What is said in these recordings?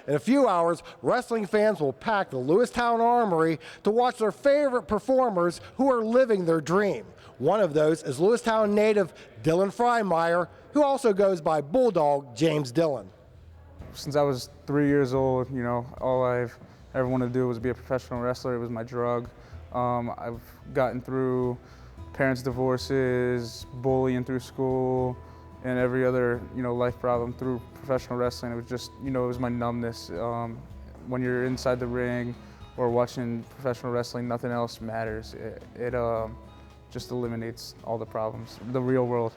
In a few hours, wrestling fans will pack the Lewistown Armory to watch their favorite performers who are living their dream. One of those is Lewistown native Dylan Freimeyer, who also goes by Bulldog James Dillon. Since I was 3 years old, all I've ever wanted to do was be a professional wrestler. It was my drug. I've gotten through parents' divorces, bullying through school, and every other, life problem through professional wrestling. It was just, it was my numbness. When you're inside the ring or watching professional wrestling, nothing else matters. It just eliminates all the problems, the real world.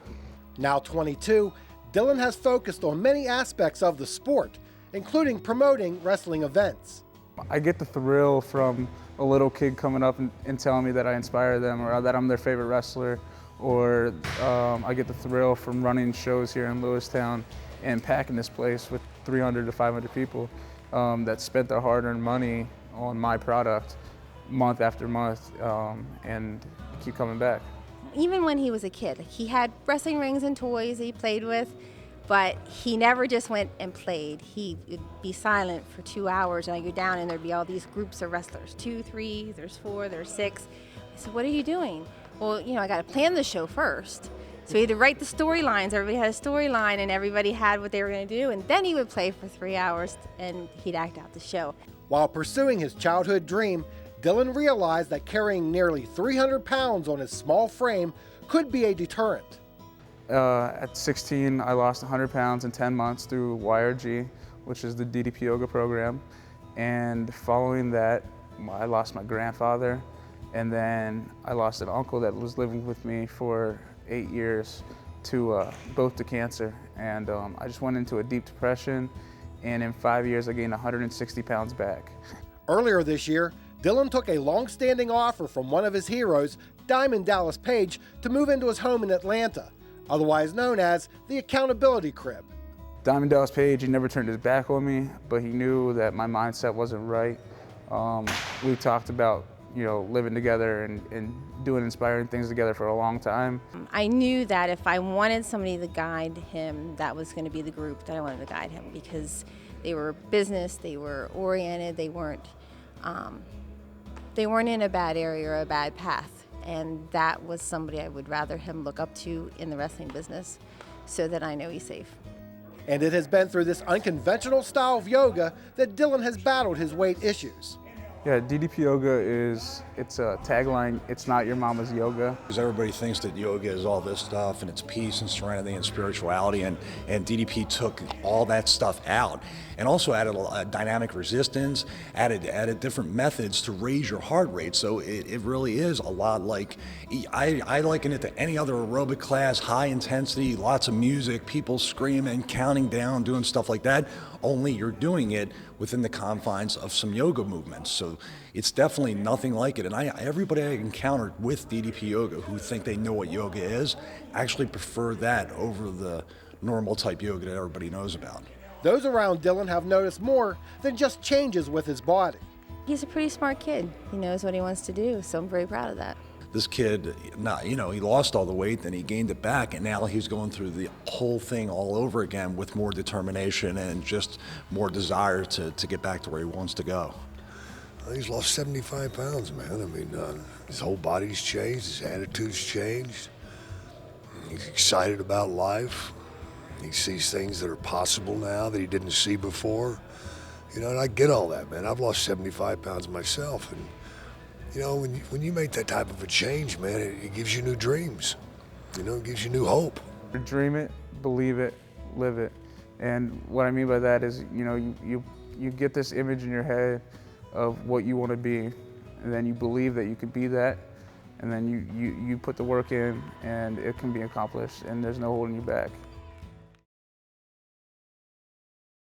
Now 22, Dylan has focused on many aspects of the sport, including promoting wrestling events. I get the thrill from a little kid coming up and telling me that I inspire them or that I'm their favorite wrestler, or I get the thrill from running shows here in Lewistown and packing this place with 300 to 500 people that spent their hard-earned money on my product month after month and keep coming back. Even when he was a kid, he had wrestling rings and toys he played with, but he never just went and played. He would be silent for 2 hours, and I'd go down and there'd be all these groups of wrestlers, 2, 3, there's 4, there's 6. I said, what are you doing? Well, I got to plan the show first. So he had to write the storylines. Everybody had a storyline, and everybody had what they were going to do, and then he would play for 3 hours, and he'd act out the show. While pursuing his childhood dream, Dylan realized that carrying nearly 300 pounds on his small frame could be a deterrent. At 16, I lost 100 pounds in 10 months through YRG, which is the DDP Yoga program. And following that, I lost my grandfather, and then I lost an uncle that was living with me for 8 years both to cancer. And I just went into a deep depression, and in 5 years, I gained 160 pounds back. Earlier this year, Dylan took a long-standing offer from one of his heroes, Diamond Dallas Page, to move into his home in Atlanta, otherwise known as the Accountability Crib. Diamond Dallas Page, he never turned his back on me, but he knew that my mindset wasn't right. We talked about, living together and doing inspiring things together for a long time. I knew that if I wanted somebody to guide him, that was going to be the group that I wanted to guide him, because they were business, they were oriented, they weren't in a bad area or a bad path. And that was somebody I would rather him look up to in the wrestling business, so that I know he's safe. And it has been through this unconventional style of yoga that Dylan has battled his weight issues. Yeah, DDP Yoga it's a tagline, it's not your mama's yoga. Because everybody thinks that yoga is all this stuff and it's peace and serenity and spirituality, and DDP took all that stuff out and also added a dynamic resistance, added different methods to raise your heart rate. So it really is a lot like, I liken it to any other aerobic class, high intensity, lots of music, people screaming, counting down, doing stuff like that, only you're doing it within the confines of some yoga movements. So it's definitely nothing like it. And everybody I encountered with DDP Yoga who think they know what yoga is actually prefer that over the normal type yoga that everybody knows about. Those around Dylan have noticed more than just changes with his body. He's a pretty smart kid. He knows what he wants to do, so I'm very proud of that. This kid, he lost all the weight, then he gained it back, and now he's going through the whole thing all over again with more determination and just more desire to get back to where he wants to go. He's lost 75 pounds, man. I mean, his whole body's changed, his attitude's changed. He's excited about life. He sees things that are possible now that he didn't see before. And I get all that, man. I've lost 75 pounds myself, and when you make that type of a change, man, it gives you new dreams. It gives you new hope. Dream it, believe it, live it. And what I mean by that is, you get this image in your head of what you want to be, and then you believe that you could be that, and then you put the work in, and it can be accomplished, and there's no holding you back.